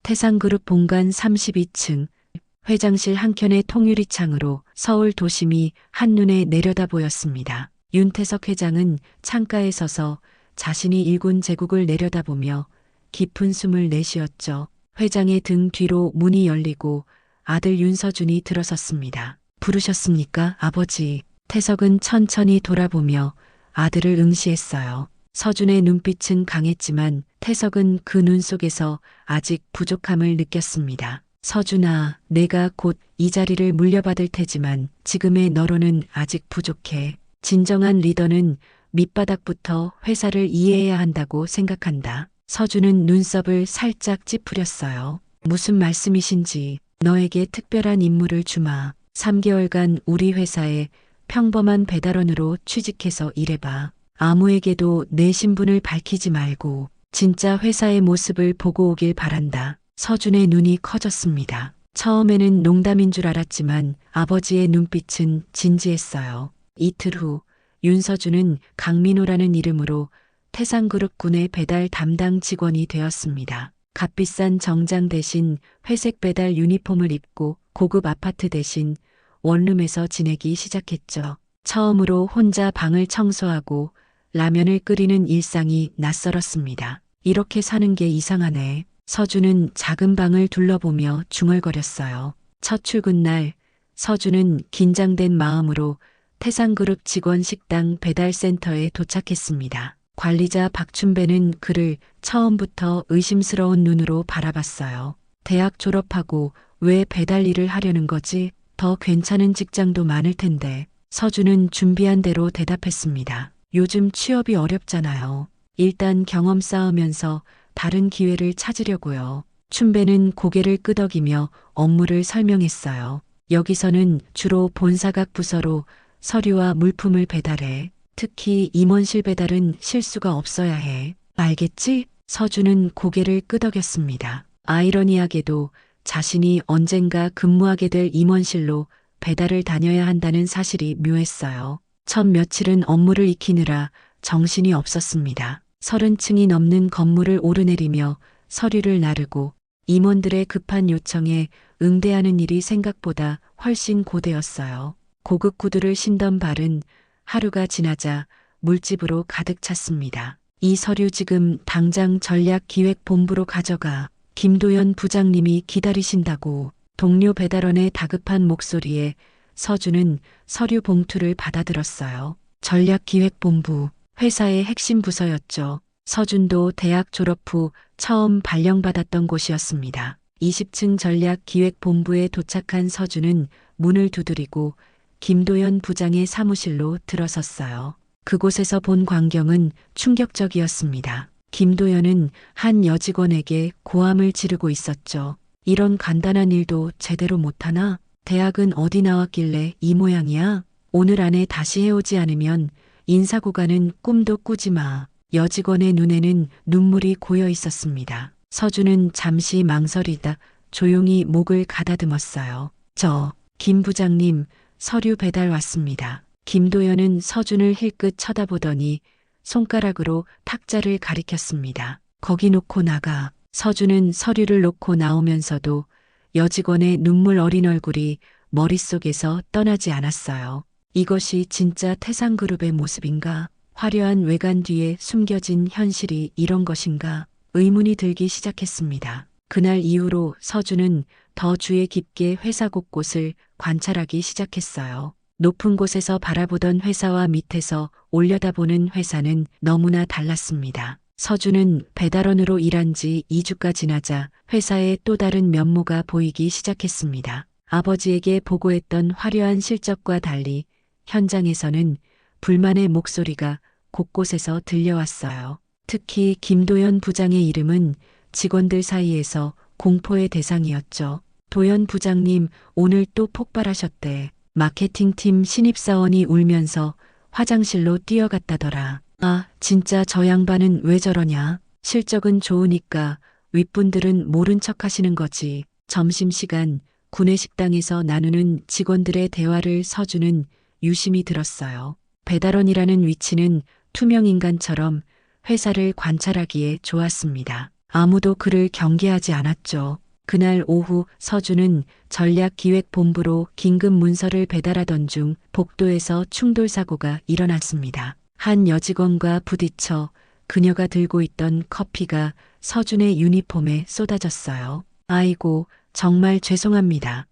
태상그룹 본관 32층 회장실 한켠의 통유리창으로 서울 도심이 한눈에 내려다 보였습니다. 윤태석 회장은 창가에 서서 자신이 일군 제국을 내려다보며 깊은 숨을 내쉬었죠. 회장의 등 뒤로 문이 열리고 아들 윤서준이 들어섰습니다. 부르셨습니까, 아버지? 태석은 천천히 돌아보며 아들을 응시했어요. 서준의 눈빛은 강했지만 태석은 그 눈 속에서 아직 부족함을 느꼈습니다. 서준아, 내가 곧 이 자리를 물려받을 테지만 지금의 너로는 아직 부족해. 진정한 리더는 밑바닥부터 회사를 이해해야 한다고 생각한다. 서준은 눈썹을 살짝 찌푸렸어요. 무슨 말씀이신지. 너에게 특별한 임무를 주마. 3개월간 우리 회사에 평범한 배달원으로 취직해서 일해봐. 아무에게도 내 신분을 밝히지 말고 진짜 회사의 모습을 보고 오길 바란다. 서준의 눈이 커졌습니다. 처음에는 농담인 줄 알았지만 아버지의 눈빛은 진지했어요. 이틀 후 윤서준은 강민호라는 이름으로 태상그룹군의 배달 담당 직원이 되었습니다. 값비싼 정장 대신 회색 배달 유니폼을 입고 고급 아파트 대신 원룸에서 지내기 시작했죠. 처음으로 혼자 방을 청소하고 라면을 끓이는 일상이 낯설었습니다. 이렇게 사는 게 이상하네. 서준은 작은 방을 둘러보며 중얼거렸어요. 첫 출근 날 서준은 긴장된 마음으로 태상그룹 직원 식당 배달센터에 도착했습니다. 관리자 박춘배는 그를 처음부터 의심스러운 눈으로 바라봤어요. 대학 졸업하고 왜 배달 일을 하려는 거지? 더 괜찮은 직장도 많을 텐데. 서준은 준비한 대로 대답했습니다. 요즘 취업이 어렵잖아요. 일단 경험 쌓으면서 다른 기회를 찾으려고요. 춘배는 고개를 끄덕이며 업무를 설명했어요. 여기서는 주로 본사각 부서로 서류와 물품을 배달해. 특히 임원실 배달은 실수가 없어야 해. 알겠지? 서준은 고개를 끄덕였습니다. 아이러니하게도 자신이 언젠가 근무하게 될 임원실로 배달을 다녀야 한다는 사실이 묘했어요. 첫 며칠은 업무를 익히느라 정신이 없었습니다. 30층이 넘는 건물을 오르내리며 서류를 나르고 임원들의 급한 요청에 응대하는 일이 생각보다 훨씬 고되었어요. 고급 구두를 신던 발은 하루가 지나자 물집으로 가득 찼습니다. 이 서류 지금 당장 전략기획본부로 가져가. 김도연 부장님이 기다리신다고. 동료 배달원의 다급한 목소리에 서준은 서류 봉투를 받아들었어요. 전략기획본부, 회사의 핵심 부서였죠. 서준도 대학 졸업 후 처음 발령받았던 곳이었습니다. 20층 전략기획본부에 도착한 서준은 문을 두드리고 김도연 부장의 사무실로 들어섰어요. 그곳에서 본 광경은 충격적이었습니다. 김도연은 한 여직원에게 고함을 지르고 있었죠. 이런 간단한 일도 제대로 못하나? 대학은 어디 나왔길래 이 모양이야? 오늘 안에 다시 해오지 않으면 인사고과는 꿈도 꾸지 마. 여직원의 눈에는 눈물이 고여 있었습니다. 서준은 잠시 망설이다 조용히 목을 가다듬었어요. 김 부장님, 서류 배달 왔습니다. 김도연은 서준을 힐끗 쳐다보더니 손가락으로 탁자를 가리켰습니다. 거기 놓고 나가. 서준은 서류를 놓고 나오면서도 여직원의 눈물 어린 얼굴이 머릿속에서 떠나지 않았어요. 이것이 진짜 태상그룹의 모습인가? 화려한 외관 뒤에 숨겨진 현실이 이런 것인가? 의문이 들기 시작했습니다. 그날 이후로 서준은 더 주의 깊게 회사 곳곳을 관찰하기 시작했어요. 높은 곳에서 바라보던 회사와 밑에서 올려다보는 회사는 너무나 달랐습니다. 서준은 배달원으로 일한 지 2주가 지나자 회사의 또 다른 면모가 보이기 시작했습니다. 아버지에게 보고했던 화려한 실적과 달리 현장에서는 불만의 목소리가 곳곳에서 들려왔어요. 특히 김도연 부장의 이름은 직원들 사이에서 공포의 대상이었죠. 도연 부장님, 오늘 또 폭발하셨대. 마케팅팀 신입사원이 울면서 화장실로 뛰어갔다더라. 아, 진짜 저 양반은 왜 저러냐. 실적은 좋으니까 윗분들은 모른 척 하시는 거지. 점심시간 구내식당에서 나누는 직원들의 대화를 서준은 유심히 들었어요. 배달원이라는 위치는 투명인간처럼 회사를 관찰하기에 좋았습니다. 아무도 그를 경계하지 않았죠. 그날 오후 서준은 전략기획본부로 긴급 문서를 배달하던 중 복도에서 충돌 사고가 일어났습니다. 한 여직원과 부딪혀 그녀가 들고 있던 커피가 서준의 유니폼에 쏟아졌어요. 아이고, 정말 죄송합니다.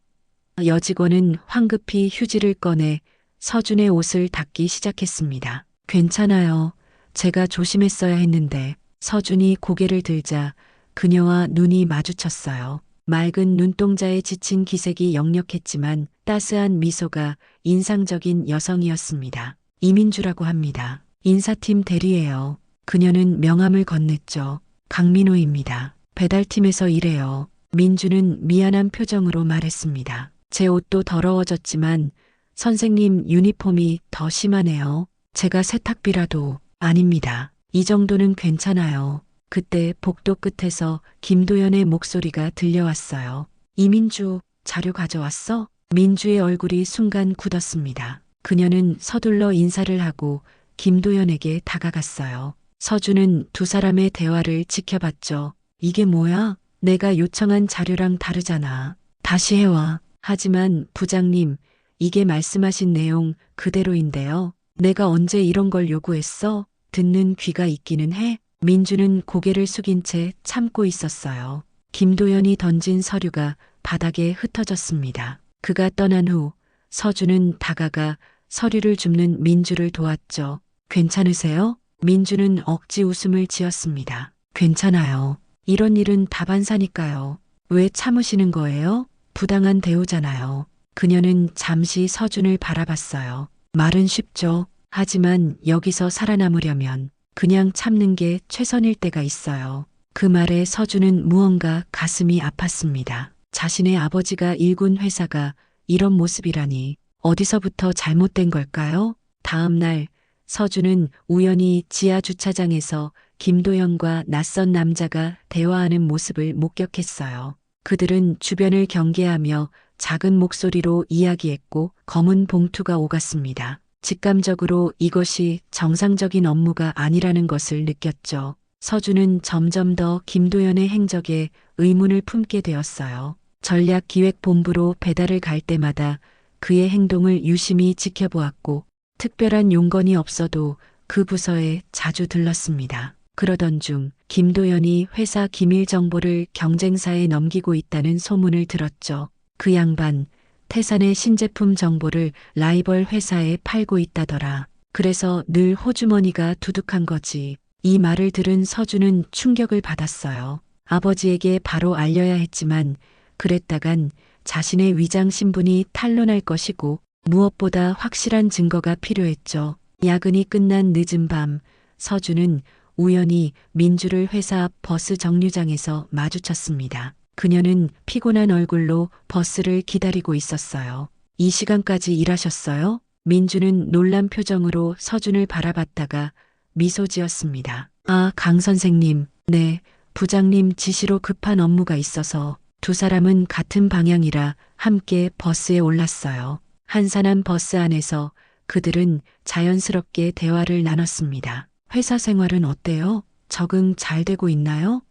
여직원은 황급히 휴지를 꺼내 서준의 옷을 닦기 시작했습니다. 괜찮아요. 제가 조심했어야 했는데. 서준이 고개를 들자 그녀와 눈이 마주쳤어요. 맑은 눈동자에 지친 기색이 역력했지만 따스한 미소가 인상적인 여성이었습니다. 이민주라고 합니다. 인사팀 대리예요. 그녀는 명함을 건넸죠. 강민호입니다. 배달팀에서 일해요. 민주는 미안한 표정으로 말했습니다. 제 옷도 더러워졌지만 선생님 유니폼이 더 심하네요. 제가 세탁비라도. 아닙니다. 이 정도는 괜찮아요. 그때 복도 끝에서 김도연의 목소리가 들려왔어요. 이민주, 자료 가져왔어? 민주의 얼굴이 순간 굳었습니다. 그녀는 서둘러 인사를 하고 김도연에게 다가갔어요. 서준은 두 사람의 대화를 지켜봤죠. 이게 뭐야? 내가 요청한 자료랑 다르잖아. 다시 해와. 하지만 부장님, 이게 말씀하신 내용 그대로인데요. 내가 언제 이런 걸 요구했어? 듣는 귀가 있기는 해. 민주는 고개를 숙인 채 참고 있었어요. 김도연이 던진 서류가 바닥에 흩어졌습니다. 그가 떠난 후 서준은 다가가 서류를 줍는 민주를 도왔죠. 괜찮으세요? 민주는 억지 웃음을 지었습니다. 괜찮아요. 이런 일은 다반사니까요. 왜 참으시는 거예요? 부당한 대우잖아요. 그녀는 잠시 서준을 바라봤어요. 말은 쉽죠. 하지만 여기서 살아남으려면 그냥 참는 게 최선일 때가 있어요. 그 말에 서준은 무언가 가슴이 아팠습니다. 자신의 아버지가 일군 회사가 이런 모습이라니 어디서부터 잘못된 걸까요? 다음 날 서준은 우연히 지하 주차장에서 김도연과 낯선 남자가 대화하는 모습을 목격했어요. 그들은 주변을 경계하며 작은 목소리로 이야기했고 검은 봉투가 오갔습니다. 직감적으로 이것이 정상적인 업무가 아니라는 것을 느꼈죠. 서준은 점점 더 김도연의 행적에 의문을 품게 되었어요. 전략기획본부로 배달을 갈 때마다 그의 행동을 유심히 지켜보았고 특별한 용건이 없어도 그 부서에 자주 들렀습니다. 그러던 중 김도연이 회사 기밀 정보를 경쟁사에 넘기고 있다는 소문을 들었죠. 그 양반 태산의 신제품 정보를 라이벌 회사에 팔고 있다더라. 그래서 늘 호주머니가 두둑한 거지. 이 말을 들은 서준은 충격을 받았어요. 아버지에게 바로 알려야 했지만 그랬다간 자신의 위장 신분이 탄로날 것이고 무엇보다 확실한 증거가 필요했죠. 야근이 끝난 늦은 밤 서준은 우연히 민주를 회사 앞 버스 정류장에서 마주쳤습니다. 그녀는 피곤한 얼굴로 버스를 기다리고 있었어요. 이 시간까지 일하셨어요? 민주는 놀란 표정으로 서준을 바라봤다가 미소 지었습니다. 아, 강 선생님. 네, 부장님 지시로 급한 업무가 있어서 두 사람은 같은 방향이라 함께 버스에 올랐어요. 한산한 버스 안에서 그들은 자연스럽게 대화를 나눴습니다. 회사 생활은 어때요? 적응 잘 되고 있나요?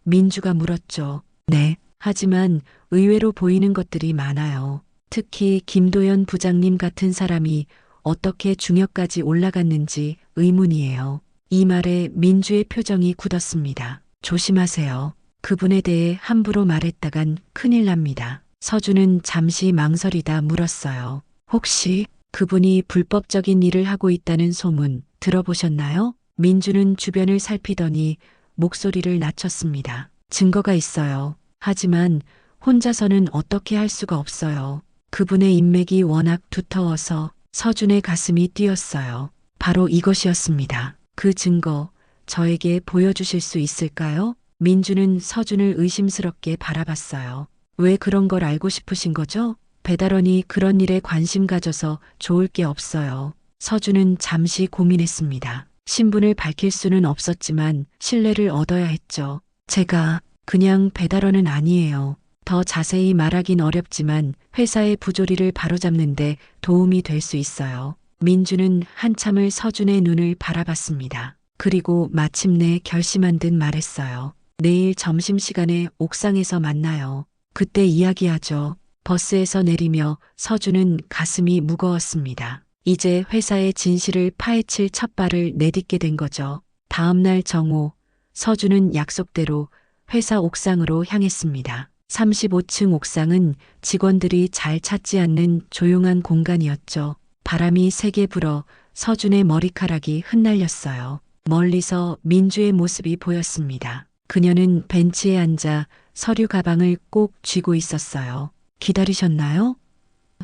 민주가 물었죠. 네. 하지만 의외로 보이는 것들이 많아요. 특히 김도연 부장님 같은 사람이 어떻게 중역까지 올라갔는지 의문이에요. 이 말에 민주의 표정이 굳었습니다. 조심하세요. 그분에 대해 함부로 말했다간 큰일 납니다. 서준은 잠시 망설이다 물었어요. 혹시 그분이 불법적인 일을 하고 있다는 소문 들어보셨나요? 민주는 주변을 살피더니 목소리를 낮췄습니다. 증거가 있어요. 하지만 혼자서는 어떻게 할 수가 없어요. 그분의 인맥이 워낙 두터워서 서준의 가슴이 뛰었어요. 바로 이것이었습니다. 그 증거 저에게 보여주실 수 있을까요? 민주는 서준을 의심스럽게 바라봤어요. 왜 그런 걸 알고 싶으신 거죠? 배달원이 그런 일에 관심 가져서 좋을 게 없어요. 서준은 잠시 고민했습니다. 신분을 밝힐 수는 없었지만 신뢰를 얻어야 했죠. 제가 그냥 배달원은 아니에요. 더 자세히 말하긴 어렵지만 회사의 부조리를 바로잡는데 도움이 될 수 있어요. 민주는 한참을 서준의 눈을 바라봤습니다. 그리고 마침내 결심한 듯 말했어요. 내일 점심시간에 옥상에서 만나요. 그때 이야기하죠. 버스에서 내리며 서준은 가슴이 무거웠습니다. 이제 회사의 진실을 파헤칠 첫 발을 내딛게 된 거죠. 다음날 정오, 서준은 약속대로 회사 옥상으로 향했습니다. 35층 옥상은 직원들이 잘 찾지 않는 조용한 공간이었죠. 바람이 세게 불어 서준의 머리카락이 흩날렸어요. 멀리서 민주의 모습이 보였습니다. 그녀는 벤치에 앉아 서류 가방을 꼭 쥐고 있었어요. 기다리셨나요?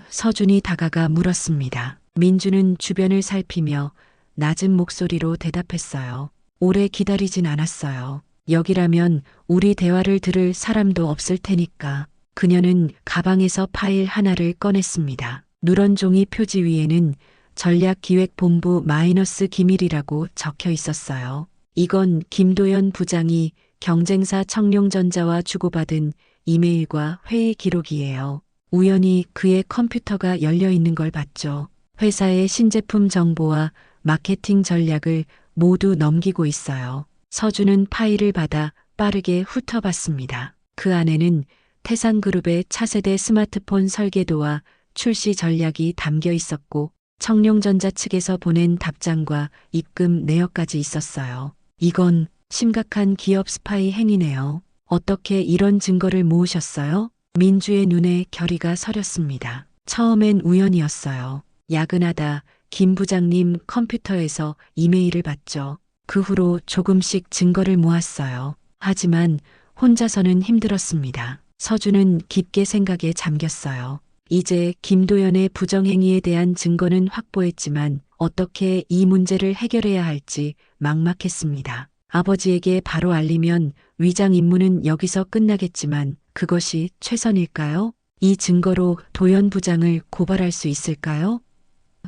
서준이 다가가 물었습니다. 민주는 주변을 살피며 낮은 목소리로 대답했어요. 오래 기다리진 않았어요. 여기라면 우리 대화를 들을 사람도 없을 테니까. 그녀는 가방에서 파일 하나를 꺼냈습니다. 누런 종이 표지 위에는 전략기획본부 마이너스 기밀이라고 적혀 있었어요. 이건 김도연 부장이 경쟁사 청룡전자와 주고받은 이메일과 회의 기록이에요. 우연히 그의 컴퓨터가 열려 있는 걸 봤죠. 회사의 신제품 정보와 마케팅 전략을 모두 넘기고 있어요. 서준은 파일을 받아 빠르게 훑어봤습니다. 그 안에는 태산그룹의 차세대 스마트폰 설계도와 출시 전략이 담겨 있었고 청룡전자 측에서 보낸 답장과 입금 내역까지 있었어요. 이건 심각한 기업 스파이 행위네요. 어떻게 이런 증거를 모으셨어요? 민주의 눈에 결의가 서렸습니다. 처음엔 우연이었어요. 야근하다 김 부장님 컴퓨터에서 이메일을 봤죠. 그 후로 조금씩 증거를 모았어요. 하지만 혼자서는 힘들었습니다. 서준은 깊게 생각에 잠겼어요. 이제 김도연의 부정행위에 대한 증거는 확보했지만 어떻게 이 문제를 해결해야 할지 막막했습니다. 아버지에게 바로 알리면 위장 임무는 여기서 끝나겠지만 그것이 최선일까요? 이 증거로 도연 부장을 고발할 수 있을까요?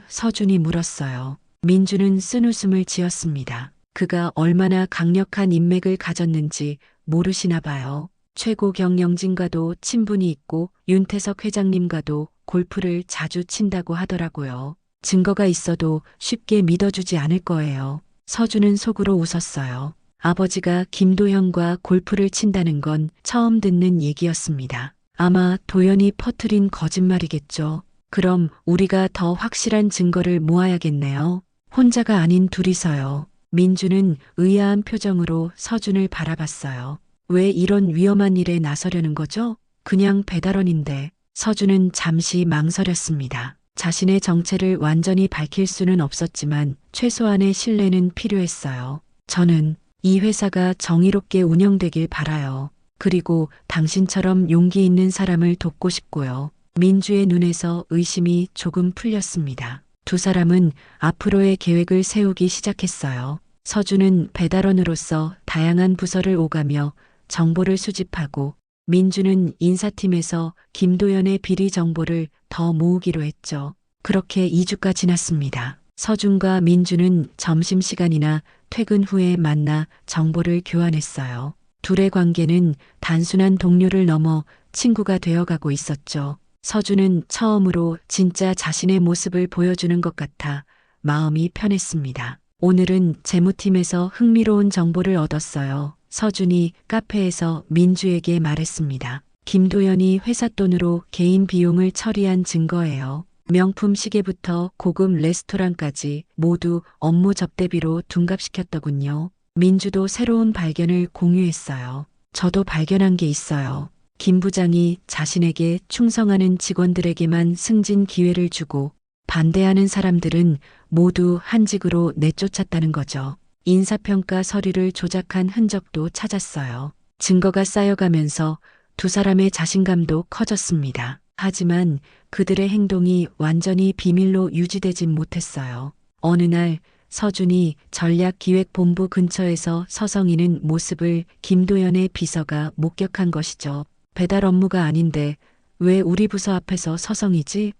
서준이 물었어요. 민주는 쓴웃음을 지었습니다. 그가 얼마나 강력한 인맥을 가졌는지 모르시나 봐요. 최고 경영진과도 친분이 있고 윤태석 회장님과도 골프를 자주 친다고 하더라고요. 증거가 있어도 쉽게 믿어주지 않을 거예요. 서준은 속으로 웃었어요. 아버지가 김도현과 골프를 친다는 건 처음 듣는 얘기였습니다. 아마 도연이 퍼뜨린 거짓말이겠죠. 그럼 우리가 더 확실한 증거를 모아야겠네요. 혼자가 아닌 둘이서요. 민주는 의아한 표정으로 서준을 바라봤어요. 왜 이런 위험한 일에 나서려는 거죠? 그냥 배달원인데. 서준은 잠시 망설였습니다. 자신의 정체를 완전히 밝힐 수는 없었지만 최소한의 신뢰는 필요했어요. 저는 이 회사가 정의롭게 운영되길 바라요. 그리고 당신처럼 용기 있는 사람을 돕고 싶고요. 민주의 눈에서 의심이 조금 풀렸습니다. 두 사람은 앞으로의 계획을 세우기 시작했어요. 서준은 배달원으로서 다양한 부서를 오가며 정보를 수집하고 민주는 인사팀에서 김도연의 비리 정보를 더 모으기로 했죠. 그렇게 2주가 지났습니다. 서준과 민주는 점심시간이나 퇴근 후에 만나 정보를 교환했어요. 둘의 관계는 단순한 동료를 넘어 친구가 되어가고 있었죠. 서준은 처음으로 진짜 자신의 모습을 보여주는 것 같아 마음이 편했습니다. 오늘은 재무팀에서 흥미로운 정보를 얻었어요. 서준이 카페에서 민주에게 말했습니다. 김도연이 회사 돈으로 개인 비용을 처리한 증거예요. 명품 시계부터 고급 레스토랑까지 모두 업무 접대비로 둔갑시켰더군요. 민주도 새로운 발견을 공유했어요. 저도 발견한 게 있어요. 김 부장이 자신에게 충성하는 직원들에게만 승진 기회를 주고 반대하는 사람들은 모두 한직으로 내쫓았다는 거죠. 인사평가 서류를 조작한 흔적도 찾았어요. 증거가 쌓여가면서 두 사람의 자신감도 커졌습니다. 하지만 그들의 행동이 완전히 비밀로 유지되진 못했어요. 어느 날 서준이 전략기획본부 근처에서 서성이는 모습을 김도연의 비서가 목격한 것이죠. 배달 업무가 아닌데 왜 우리 부서 앞에서 서성이지?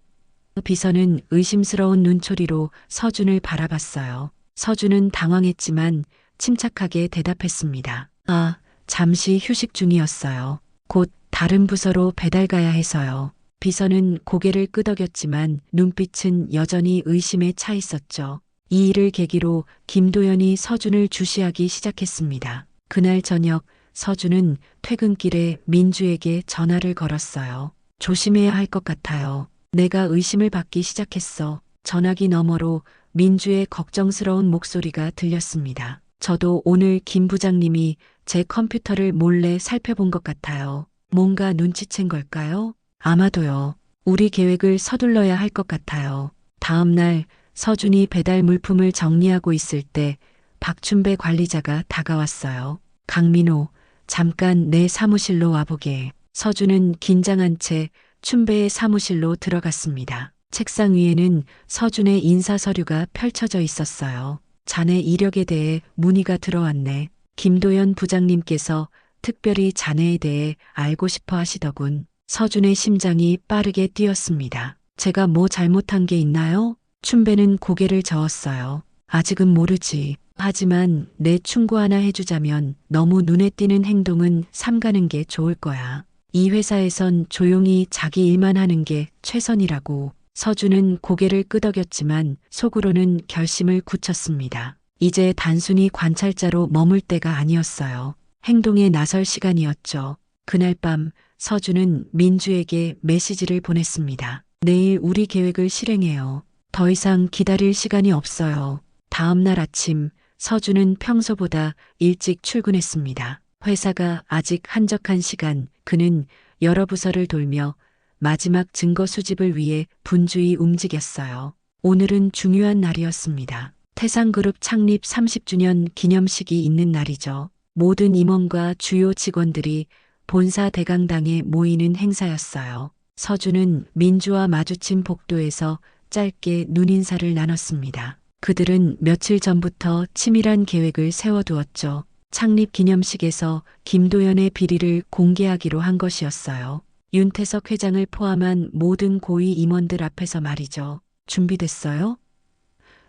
비서는 의심스러운 눈초리로 서준을 바라봤어요. 서준은 당황했지만 침착하게 대답했습니다. 아, 잠시 휴식 중이었어요. 곧 다른 부서로 배달 가야 해서요. 비서는 고개를 끄덕였지만 눈빛은 여전히 의심에 차 있었죠. 이 일을 계기로 김도연이 서준을 주시하기 시작했습니다. 그날 저녁 서준은 퇴근길에 민주에게 전화를 걸었어요. 조심해야 할 것 같아요. 내가 의심을 받기 시작했어. 전화기 너머로 민주의 걱정스러운 목소리가 들렸습니다. 저도 오늘 김 부장님이 제 컴퓨터를 몰래 살펴본 것 같아요. 뭔가 눈치챈 걸까요? 아마도요. 우리 계획을 서둘러야 할 것 같아요. 다음 날 서준이 배달 물품을 정리하고 있을 때 박춘배 관리자가 다가왔어요. 강민호, 잠깐 내 사무실로 와보게. 서준은 긴장한 채 춘배의 사무실로 들어갔습니다. 책상 위에는 서준의 인사 서류가 펼쳐져 있었어요. 자네 이력에 대해 문의가 들어왔네. 김도연 부장님께서 특별히 자네에 대해 알고 싶어 하시더군. 서준의 심장이 빠르게 뛰었습니다. 제가 뭐 잘못한 게 있나요? 춘배는 고개를 저었어요. 아직은 모르지. 하지만 내 충고 하나 해주자면 너무 눈에 띄는 행동은 삼가는 게 좋을 거야. 이 회사에선 조용히 자기 일만 하는 게 최선이라고. 서준은 고개를 끄덕였지만 속으로는 결심을 굳혔습니다. 이제 단순히 관찰자로 머물 때가 아니었어요. 행동에 나설 시간이었죠. 그날 밤 서준은 민주에게 메시지를 보냈습니다. 내일 우리 계획을 실행해요. 더 이상 기다릴 시간이 없어요. 다음 날 아침 서준은 평소보다 일찍 출근했습니다. 회사가 아직 한적한 시간, 그는 여러 부서를 돌며 마지막 증거 수집을 위해 분주히 움직였어요. 오늘은 중요한 날이었습니다. 태상그룹 창립 30주년 기념식이 있는 날이죠. 모든 임원과 주요 직원들이 본사 대강당에 모이는 행사였어요. 서준은 민주와 마주친 복도에서 짧게 눈인사를 나눴습니다. 그들은 며칠 전부터 치밀한 계획을 세워두었죠. 창립 기념식에서 김도연의 비리를 공개하기로 한 것이었어요. 윤태석 회장을 포함한 모든 고위 임원들 앞에서 말이죠. 준비됐어요?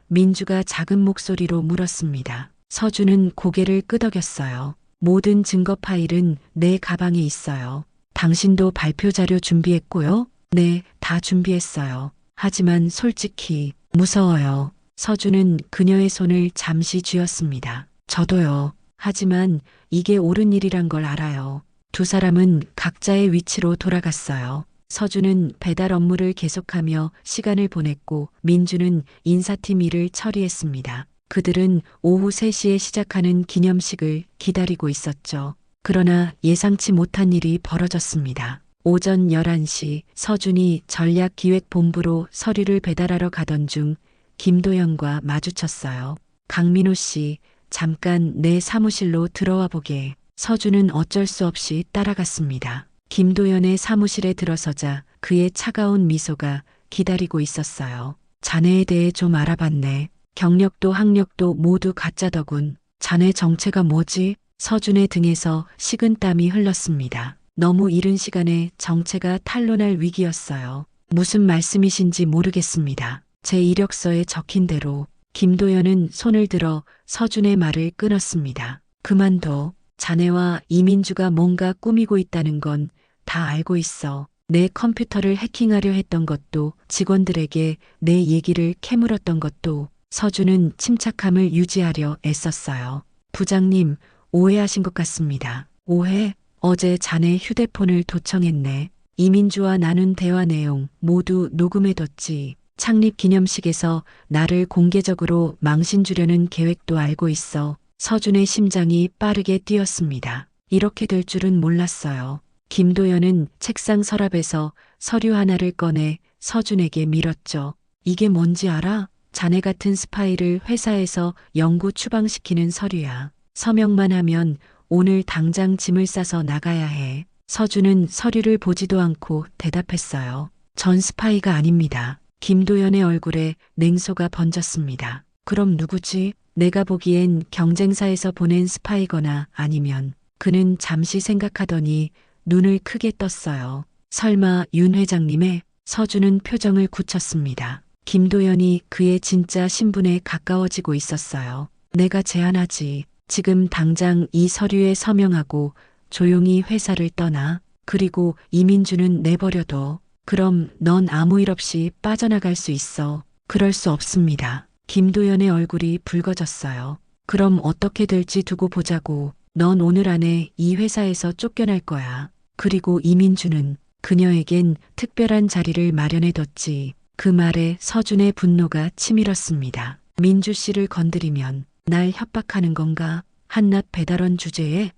민주가 작은 목소리로 물었습니다. 서준은 고개를 끄덕였어요. 모든 증거 파일은 내 가방에 있어요. 당신도 발표 자료 준비했고요? 네, 다 준비했어요. 하지만 솔직히 무서워요. 서준은 그녀의 손을 잠시 쥐었습니다. 저도요. 하지만 이게 옳은 일이란 걸 알아요. 두 사람은 각자의 위치로 돌아갔어요. 서준은 배달 업무를 계속하며 시간을 보냈고 민주는 인사팀 일을 처리했습니다. 그들은 오후 3시에 시작하는 기념식을 기다리고 있었죠. 그러나 예상치 못한 일이 벌어졌습니다. 오전 11시 서준이 전략기획본부로 서류를 배달하러 가던 중 김도연과 마주쳤어요. 강민호 씨, 잠깐 내 사무실로 들어와 보게. 서준은 어쩔 수 없이 따라갔습니다. 김도연의 사무실에 들어서자 그의 차가운 미소가 기다리고 있었어요. 자네에 대해 좀 알아봤네. 경력도 학력도 모두 가짜더군. 자네 정체가 뭐지? 서준의 등에서 식은땀이 흘렀습니다. 너무 이른 시간에 정체가 탄로날 위기였어요. 무슨 말씀이신지 모르겠습니다. 제 이력서에 적힌 대로. 김도연은 손을 들어 서준의 말을 끊었습니다. 그만둬. 자네와 이민주가 뭔가 꾸미고 있다는 건 다 알고 있어. 내 컴퓨터를 해킹하려 했던 것도, 직원들에게 내 얘기를 캐물었던 것도. 서준은 침착함을 유지하려 애썼어요. 부장님, 오해하신 것 같습니다. 오해? 어제 자네 휴대폰을 도청했네. 이민주와 나눈 대화 내용 모두 녹음해뒀지. 창립 기념식에서 나를 공개적으로 망신 주려는 계획도 알고 있어. 서준의 심장이 빠르게 뛰었습니다. 이렇게 될 줄은 몰랐어요. 김도연은 책상 서랍에서 서류 하나를 꺼내 서준에게 밀었죠. 이게 뭔지 알아? 자네 같은 스파이를 회사에서 영구 추방시키는 서류야. 서명만 하면 오늘 당장 짐을 싸서 나가야 해. 서준은 서류를 보지도 않고 대답했어요. 전 스파이가 아닙니다. 김도연의 얼굴에 냉소가 번졌습니다. 그럼 누구지? 내가 보기엔 경쟁사에서 보낸 스파이거나 아니면. 그는 잠시 생각하더니 눈을 크게 떴어요. 설마 윤 회장님의? 서준은 표정을 굳혔습니다. 김도연이 그의 진짜 신분에 가까워지고 있었어요. 내가 제안하지. 지금 당장 이 서류에 서명하고 조용히 회사를 떠나. 그리고 이민주는 내버려둬. 그럼 넌 아무 일 없이 빠져나갈 수 있어. 그럴 수 없습니다. 김도연의 얼굴이 붉어졌어요. 그럼 어떻게 될지 두고 보자고. 넌 오늘 안에 이 회사에서 쫓겨날 거야. 그리고 이민주는 그녀에겐 특별한 자리를 마련해뒀지. 그 말에 서준의 분노가 치밀었습니다. 민주 씨를 건드리면 날 협박하는 건가? 한낱 배달원 주제에?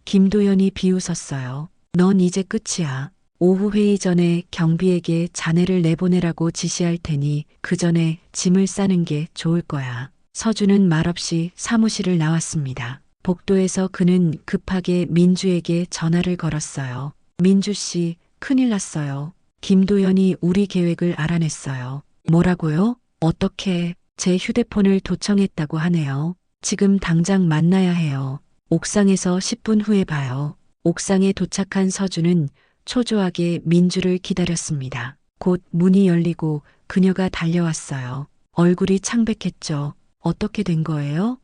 김도연이 비웃었어요. 넌 이제 끝이야. 오후 회의 전에 경비에게 자네를 내보내라고 지시할 테니 그 전에 짐을 싸는 게 좋을 거야. 서준은 말없이 사무실을 나왔습니다. 복도에서 그는 급하게 민주에게 전화를 걸었어요. 민주 씨, 큰일 났어요. 김도연이 우리 계획을 알아냈어요. 뭐라고요? 어떻게? 제 휴대폰을 도청했다고 하네요. 지금 당장 만나야 해요. 옥상에서 10분 후에 봐요. 옥상에 도착한 서준은 초조하게 민주를 기다렸습니다. 곧 문이 열리고 그녀가 달려왔어요. 얼굴이 창백했죠. 어떻게 된 거예요?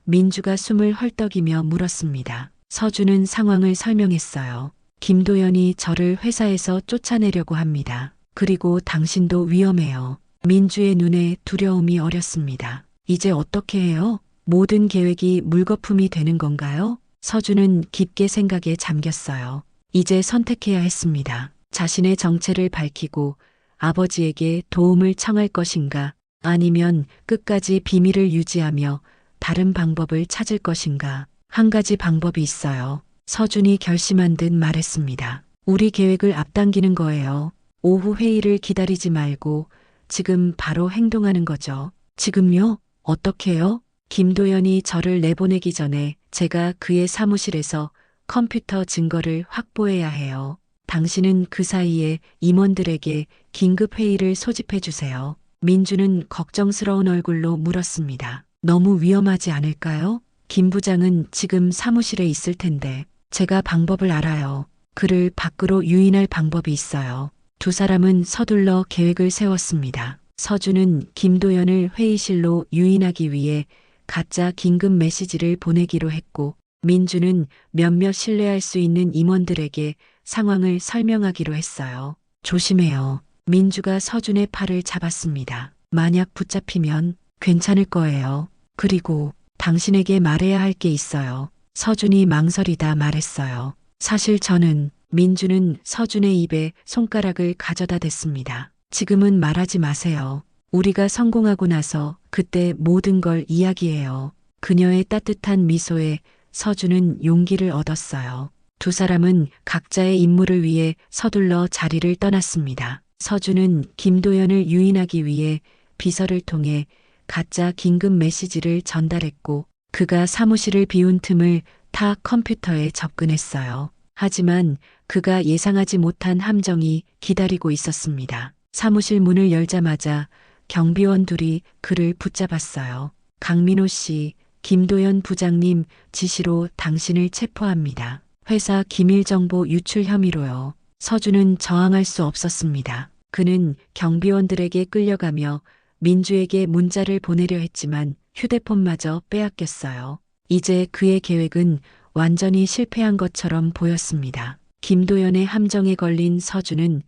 민주가 숨을 헐떡이며 물었습니다. 서준은 상황을 설명했어요. 김도연이 저를 회사에서 쫓아내려고 합니다. 그리고 당신도 위험해요. 민주의 눈에 두려움이 어렸습니다. 이제 어떻게 해요? 모든 계획이 물거품이 되는 건가요? 서준은 깊게 생각에 잠겼어요. 이제 선택해야 했습니다. 자신의 정체를 밝히고 아버지에게 도움을 청할 것인가, 아니면 끝까지 비밀을 유지하며 다른 방법을 찾을 것인가. 한 가지 방법이 있어요. 서준이 결심한 듯 말했습니다. 우리 계획을 앞당기는 거예요. 오후 회의를 기다리지 말고 지금 바로 행동하는 거죠. 지금요? 어떻게요? 김도연이 저를 내보내기 전에 제가 그의 사무실에서 컴퓨터 증거를 확보해야 해요. 당신은 그 사이에 임원들에게 긴급 회의를 소집해 주세요. 민주는 걱정스러운 얼굴로 물었습니다. 너무 위험하지 않을까요? 김 부장은 지금 사무실에 있을 텐데 제가 방법을 알아요. 그를 밖으로 유인할 방법이 있어요. 두 사람은 서둘러 계획을 세웠습니다. 서준은 김도연을 회의실로 유인하기 위해 가짜 긴급 메시지를 보내기로 했고, 민주는 몇몇 신뢰할 수 있는 임원들에게 상황을 설명하기로 했어요. 조심해요. 민주가 서준의 팔을 잡았습니다. 만약 붙잡히면 괜찮을 거예요. 그리고 당신에게 말해야 할 게 있어요. 서준이 망설이다 말했어요. 사실 저는 민주는 서준의 입에 손가락을 가져다 댔습니다. 지금은 말하지 마세요. 우리가 성공하고 나서 그때 모든 걸 이야기해요. 그녀의 따뜻한 미소에 서준은 용기를 얻었어요. 두 사람은 각자의 임무를 위해 서둘러 자리를 떠났습니다. 서준은 김도연을 유인하기 위해 비서를 통해 가짜 긴급 메시지를 전달했고, 그가 사무실을 비운 틈을 타 컴퓨터에 접근했어요. 하지만 그가 예상하지 못한 함정이 기다리고 있었습니다. 사무실 문을 열자마자 경비원 둘이 그를 붙잡았어요. 강민호 씨, 김도연 부장님 지시로 당신을 체포합니다. 회사 기밀정보 유출 혐의로요. 서준은 저항할 수 없었습니다. 그는 경비원들에게 끌려가며 민주에게 문자를 보내려 했지만 휴대폰마저 빼앗겼어요. 이제 그의 계획은 완전히 실패한 것처럼 보였습니다. 김도연의 함정에 걸린 서준은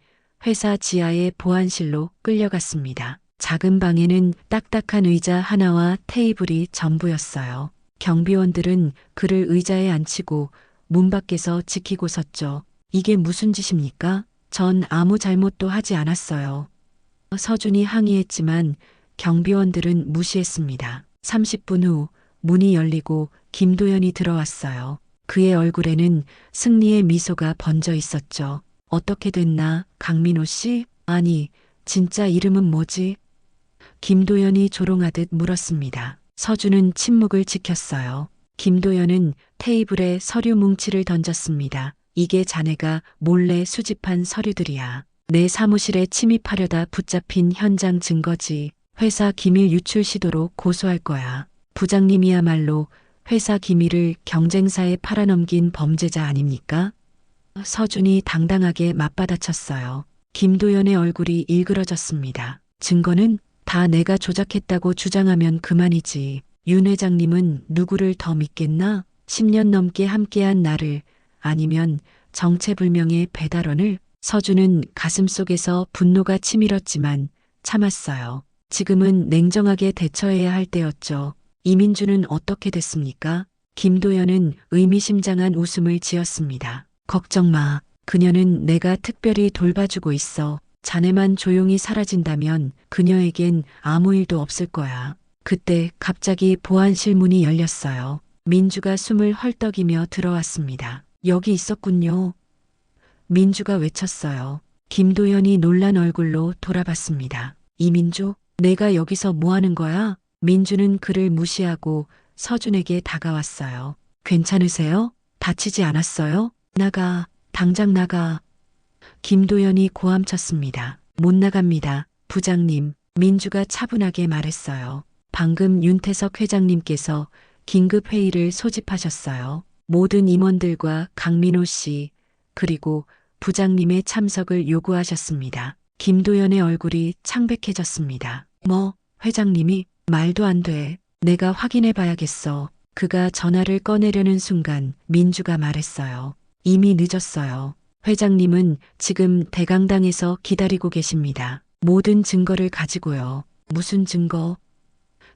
회사 지하의 보안실로 끌려갔습니다. 작은 방에는 딱딱한 의자 하나와 테이블이 전부였어요. 경비원들은 그를 의자에 앉히고 문 밖에서 지키고 섰죠. 이게 무슨 짓입니까? 전 아무 잘못도 하지 않았어요. 서준이 항의했지만 경비원들은 무시했습니다. 30분 후 문이 열리고 김도연이 들어왔어요. 그의 얼굴에는 승리의 미소가 번져 있었죠. 어떻게 됐나, 강민호 씨? 아니, 진짜 이름은 뭐지? 김도연이 조롱하듯 물었습니다. 서준은 침묵을 지켰어요. 김도연은 테이블에 서류 뭉치를 던졌습니다. 이게 자네가 몰래 수집한 서류들이야. 내 사무실에 침입하려다 붙잡힌 현장 증거지. 회사 기밀 유출 시도로 고소할 거야. 부장님이야말로 회사 기밀을 경쟁사에 팔아넘긴 범죄자 아닙니까? 서준이 당당하게 맞받아쳤어요. 김도연의 얼굴이 일그러졌습니다. 증거는 다 내가 조작했다고 주장하면 그만이지. 윤 회장님은 누구를 더 믿겠나? 10년 넘게 함께한 나를, 아니면 정체불명의 배달원을? 서준은 가슴속에서 분노가 치밀었지만 참았어요. 지금은 냉정하게 대처해야 할 때였죠. 이민주는 어떻게 됐습니까? 김도연은 의미심장한 웃음을 지었습니다. 걱정 마. 그녀는 내가 특별히 돌봐주고 있어. 자네만 조용히 사라진다면 그녀에겐 아무 일도 없을 거야. 그때 갑자기 보안실 문이 열렸어요. 민주가 숨을 헐떡이며 들어왔습니다. 여기 있었군요. 민주가 외쳤어요. 김도연이 놀란 얼굴로 돌아봤습니다. 이민주, 내가 여기서 뭐 하는 거야? 민주는 그를 무시하고 서준에게 다가왔어요. 괜찮으세요? 다치지 않았어요? 나가, 당장 나가. 김도연이 고함쳤습니다. 못 나갑니다. 부장님, 민주가 차분하게 말했어요. 방금 윤태석 회장님께서 긴급 회의를 소집하셨어요. 모든 임원들과 강민호 씨, 그리고 부장님의 참석을 요구하셨습니다. 김도연의 얼굴이 창백해졌습니다. 뭐, 회장님이? 말도 안 돼. 내가 확인해 봐야겠어. 그가 전화를 꺼내려는 순간 민주가 말했어요. 이미 늦었어요. 회장님은 지금 대강당에서 기다리고 계십니다. 모든 증거를 가지고요. 무슨 증거?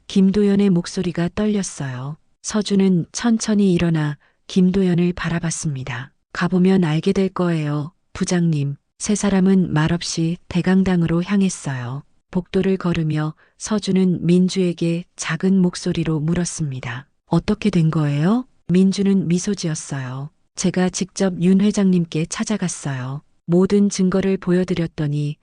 김도연의 목소리가 떨렸어요. 서준은 천천히 일어나 김도연을 바라봤습니다. 가보면 알게 될 거예요. 부장님, 세 사람은 말없이 대강당으로 향했어요. 복도를 걸으며 서준은 민주에게 작은 목소리로 물었습니다. 어떻게 된 거예요? 민주는 미소 지었어요. 제가 직접 윤 회장님께 찾아갔어요. 모든 증거를 보여드렸더니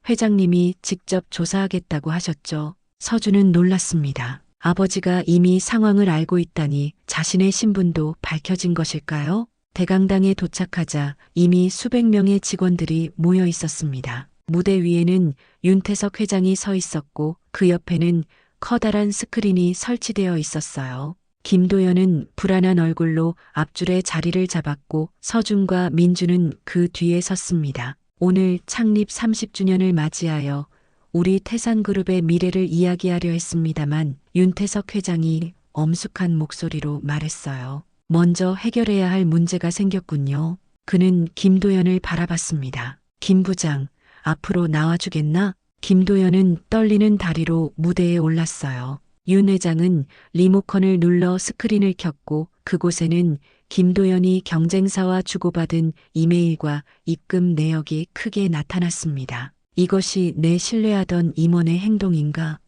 회장님이 직접 조사하겠다고 하셨죠. 서준은 놀랐습니다. 아버지가 이미 상황을 알고 있다니 자신의 신분도 밝혀진 것일까요? 대강당에 도착하자 이미 수백 명의 직원들이 모여 있었습니다. 무대 위에는 윤태석 회장이 서 있었고 그 옆에는 커다란 스크린이 설치되어 있었어요. 김도연은 불안한 얼굴로 앞줄에 자리를 잡았고 서준과 민주는 그 뒤에 섰습니다. 오늘 창립 30주년을 맞이하여 우리 태산그룹의 미래를 이야기하려 했습니다만 윤태석 회장이 엄숙한 목소리로 말했어요. 먼저 해결해야 할 문제가 생겼군요. 그는 김도연을 바라봤습니다. 김 부장, 앞으로 나와주겠나? 김도연은 떨리는 다리로 무대에 올랐어요. 윤 회장은 리모컨을 눌러 스크린을 켰고 그곳에는 김도연이 경쟁사와 주고받은 이메일과 입금 내역이 크게 나타났습니다. 이것이 내 신뢰하던 임원의 행동인가?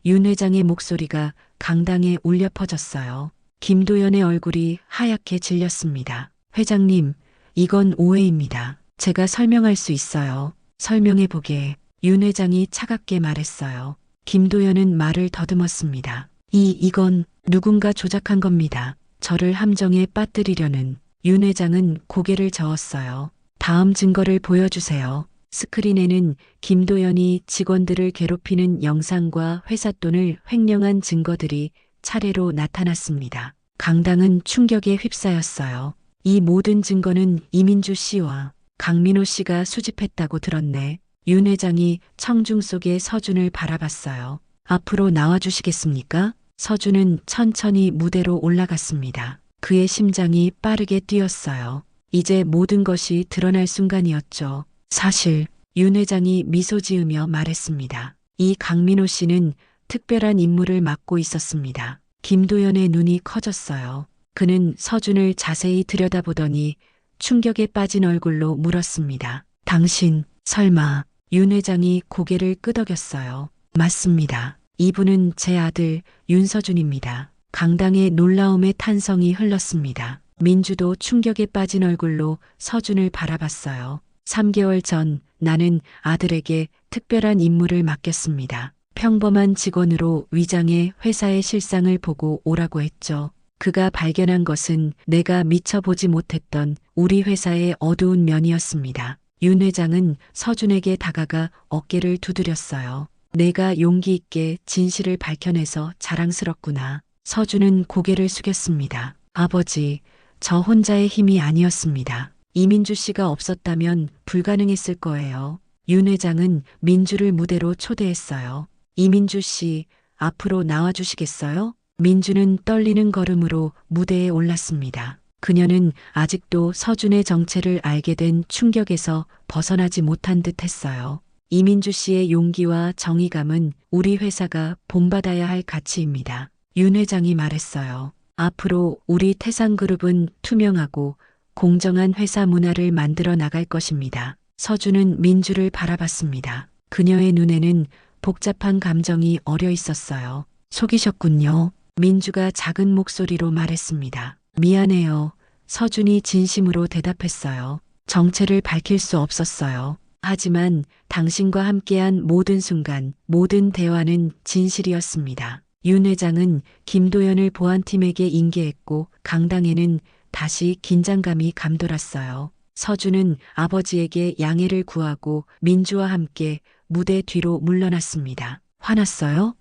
윤 회장의 목소리가 강당에 울려 퍼졌어요. 김도연의 얼굴이 하얗게 질렸습니다. 회장님, 이건 오해입니다. 제가 설명할 수 있어요. 설명해 보게. 윤 회장이 차갑게 말했어요. 김도연은 말을 더듬었습니다. 이건 누군가 조작한 겁니다. 저를 함정에 빠뜨리려는. 윤 회장은 고개를 저었어요. 다음 증거를 보여주세요. 스크린에는 김도연이 직원들을 괴롭히는 영상과 회사 돈을 횡령한 증거들이 차례로 나타났습니다. 강당은 충격에 휩싸였어요. 이 모든 증거는 이민주 씨와 강민호 씨가 수집했다고 들었네. 윤 회장이 청중 속의 서준을 바라봤어요. 앞으로 나와주시겠습니까? 서준은 천천히 무대로 올라갔습니다. 그의 심장이 빠르게 뛰었어요. 이제 모든 것이 드러날 순간이었죠. 사실 윤 회장이 미소 지으며 말했습니다. 이 강민호 씨는 특별한 임무를 맡고 있었습니다. 김도연의 눈이 커졌어요. 그는 서준을 자세히 들여다보더니 충격에 빠진 얼굴로 물었습니다. 당신, 설마. 윤 회장이 고개를 끄덕였어요. 맞습니다. 이분은 제 아들 윤서준입니다. 강당의 놀라움의 탄성이 흘렀습니다. 민주도 충격에 빠진 얼굴로 서준을 바라봤어요. 3개월 전 나는 아들에게 특별한 임무를 맡겼습니다. 평범한 직원으로 위장해 회사의 실상을 보고 오라고 했죠. 그가 발견한 것은 내가 미처 보지 못했던 우리 회사의 어두운 면이었습니다. 윤 회장은 서준에게 다가가 어깨를 두드렸어요. 내가 용기 있게 진실을 밝혀내서 자랑스럽구나. 서준은 고개를 숙였습니다. 아버지, 저 혼자의 힘이 아니었습니다. 이민주 씨가 없었다면 불가능했을 거예요. 윤 회장은 민주를 무대로 초대했어요. 이민주 씨, 앞으로 나와주시겠어요? 민주는 떨리는 걸음으로 무대에 올랐습니다. 그녀는 아직도 서준의 정체를 알게 된 충격에서 벗어나지 못한 듯 했어요. 이민주 씨의 용기와 정의감은 우리 회사가 본받아야 할 가치입니다. 윤 회장이 말했어요. 앞으로 우리 태상그룹은 투명하고 공정한 회사 문화를 만들어 나갈 것입니다. 서준은 민주를 바라봤습니다. 그녀의 눈에는 복잡한 감정이 어려 있었어요. 속이셨군요. 민주가 작은 목소리로 말했습니다. 미안해요. 서준이 진심으로 대답했어요. 정체를 밝힐 수 없었어요. 하지만 당신과 함께한 모든 순간, 모든 대화는 진실이었습니다. 윤 회장은 김도연을 보안팀에게 인계했고 강당에는 다시 긴장감이 감돌았어요. 서준은 아버지에게 양해를 구하고 민주와 함께 무대 뒤로 물러났습니다. 화났어요?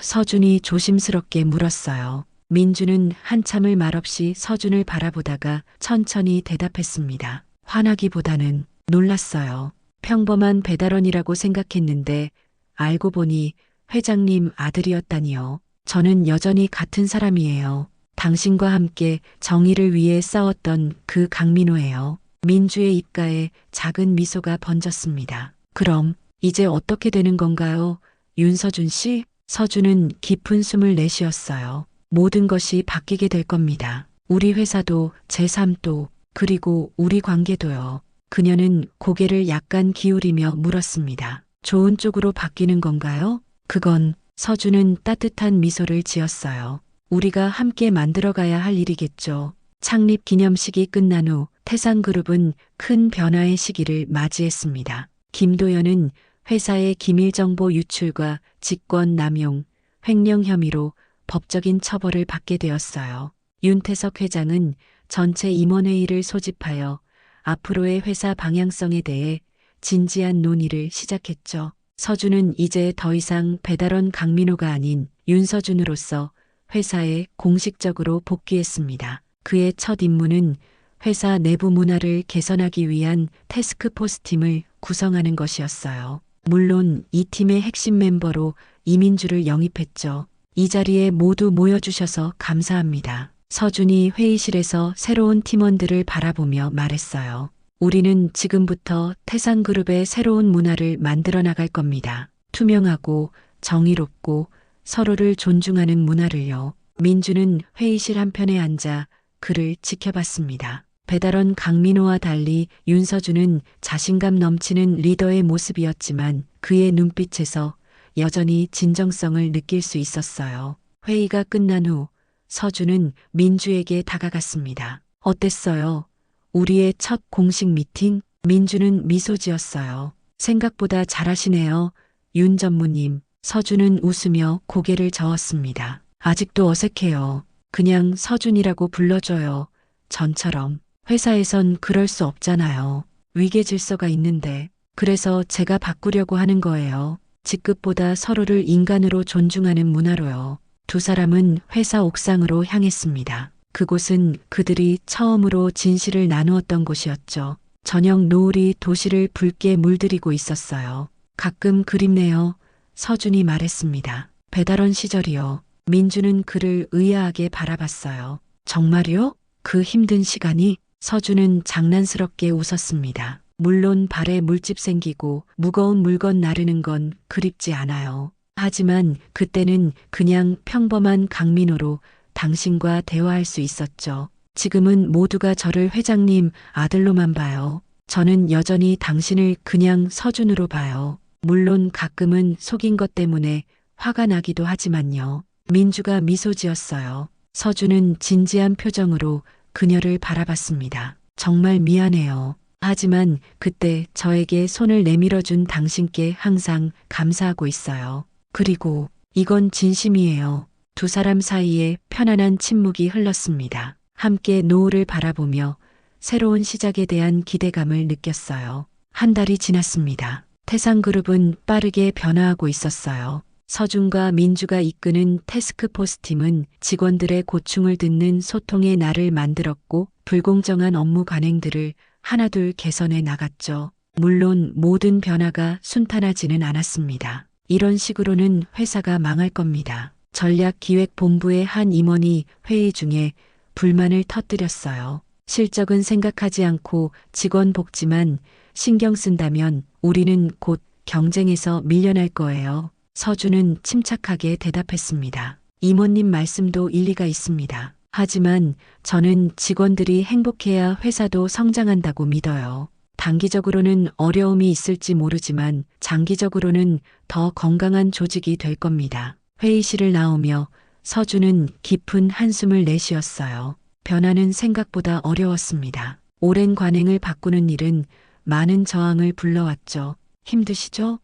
서준이 조심스럽게 물었어요. 민주는 한참을 말없이 서준을 바라보다가 천천히 대답했습니다. 화나기보다는 놀랐어요. 평범한 배달원이라고 생각했는데 알고 보니 회장님 아들이었다니요. 저는 여전히 같은 사람이에요. 당신과 함께 정의를 위해 싸웠던 그 강민호예요. 민주의 입가에 작은 미소가 번졌습니다. 그럼 이제 어떻게 되는 건가요? 윤서준 씨? 서준은 깊은 숨을 내쉬었어요. 모든 것이 바뀌게 될 겁니다. 우리 회사도 제 삶도 그리고 우리 관계도요. 그녀는 고개를 약간 기울이며 물었습니다. 좋은 쪽으로 바뀌는 건가요? 그건 서준은 따뜻한 미소를 지었어요. 우리가 함께 만들어가야 할 일이겠죠. 창립 기념식이 끝난 후 태상그룹은 큰 변화의 시기를 맞이했습니다. 김도연은 회사의 기밀정보 유출과 직권 남용, 횡령 혐의로 법적인 처벌을 받게 되었어요. 윤태석 회장은 전체 임원회의를 소집하여 앞으로의 회사 방향성에 대해 진지한 논의를 시작했죠. 서준은 이제 더 이상 배달원 강민호가 아닌 윤서준으로서 회사에 공식적으로 복귀했습니다. 그의 첫 임무는 회사 내부 문화를 개선하기 위한 태스크포스 팀을 구성하는 것이었어요. 물론 이 팀의 핵심 멤버로 이민주를 영입했죠. 이 자리에 모두 모여주셔서 감사합니다. 서준이 회의실에서 새로운 팀원들을 바라보며 말했어요. 우리는 지금부터 태상그룹의 새로운 문화를 만들어 나갈 겁니다. 투명하고 정의롭고 서로를 존중하는 문화를요. 민주는 회의실 한편에 앉아 그를 지켜봤습니다. 배달원 강민호와 달리 윤서준은 자신감 넘치는 리더의 모습이었지만 그의 눈빛에서 여전히 진정성을 느낄 수 있었어요. 회의가 끝난 후 서준은 민주에게 다가갔습니다. 어땠어요? 우리의 첫 공식 미팅? 민주는 미소 지었어요. 생각보다 잘하시네요. 윤 전무님. 서준은 웃으며 고개를 저었습니다. 아직도 어색해요. 그냥 서준이라고 불러줘요. 전처럼. 회사에선 그럴 수 없잖아요. 위계 질서가 있는데. 그래서 제가 바꾸려고 하는 거예요. 직급보다 서로를 인간으로 존중하는 문화로요. 두 사람은 회사 옥상으로 향했습니다. 그곳은 그들이 처음으로 진실을 나누었던 곳이었죠. 저녁 노을이 도시를 붉게 물들이고 있었어요. 가끔 그립네요. 서준이 말했습니다. 배달원 시절이요. 민주는 그를 의아하게 바라봤어요. 정말요? 그 힘든 시간이? 서준은 장난스럽게 웃었습니다. 물론 발에 물집 생기고 무거운 물건 나르는 건 그립지 않아요. 하지만 그때는 그냥 평범한 강민호로 당신과 대화할 수 있었죠. 지금은 모두가 저를 회장님 아들로만 봐요. 저는 여전히 당신을 그냥 서준으로 봐요. 물론 가끔은 속인 것 때문에 화가 나기도 하지만요. 민주가 미소 지었어요. 서준은 진지한 표정으로 그녀를 바라봤습니다. 정말 미안해요. 하지만 그때 저에게 손을 내밀어준 당신께 항상 감사하고 있어요. 그리고 이건 진심이에요. 두 사람 사이에 편안한 침묵이 흘렀습니다. 함께 노을을 바라보며 새로운 시작에 대한 기대감을 느꼈어요. 한 달이 지났습니다. 태상그룹은 빠르게 변화하고 있었어요. 서준과 민주가 이끄는 태스크포스 팀은 직원들의 고충을 듣는 소통의 날을 만들었고 불공정한 업무 관행들을 하나둘 개선해 나갔죠. 물론 모든 변화가 순탄하지는 않았습니다. 이런 식으로는 회사가 망할 겁니다. 전략기획본부의 한 임원이 회의 중에 불만을 터뜨렸어요. 실적은 생각하지 않고 직원 복지만 신경 쓴다면 우리는 곧 경쟁에서 밀려날 거예요. 서준은 침착하게 대답했습니다. 임원님 말씀도 일리가 있습니다. 하지만 저는 직원들이 행복해야 회사도 성장한다고 믿어요. 단기적으로는 어려움이 있을지 모르지만 장기적으로는 더 건강한 조직이 될 겁니다. 회의실을 나오며 서준은 깊은 한숨을 내쉬었어요. 변화는 생각보다 어려웠습니다. 오랜 관행을 바꾸는 일은 많은 저항을 불러왔죠. 힘드시죠?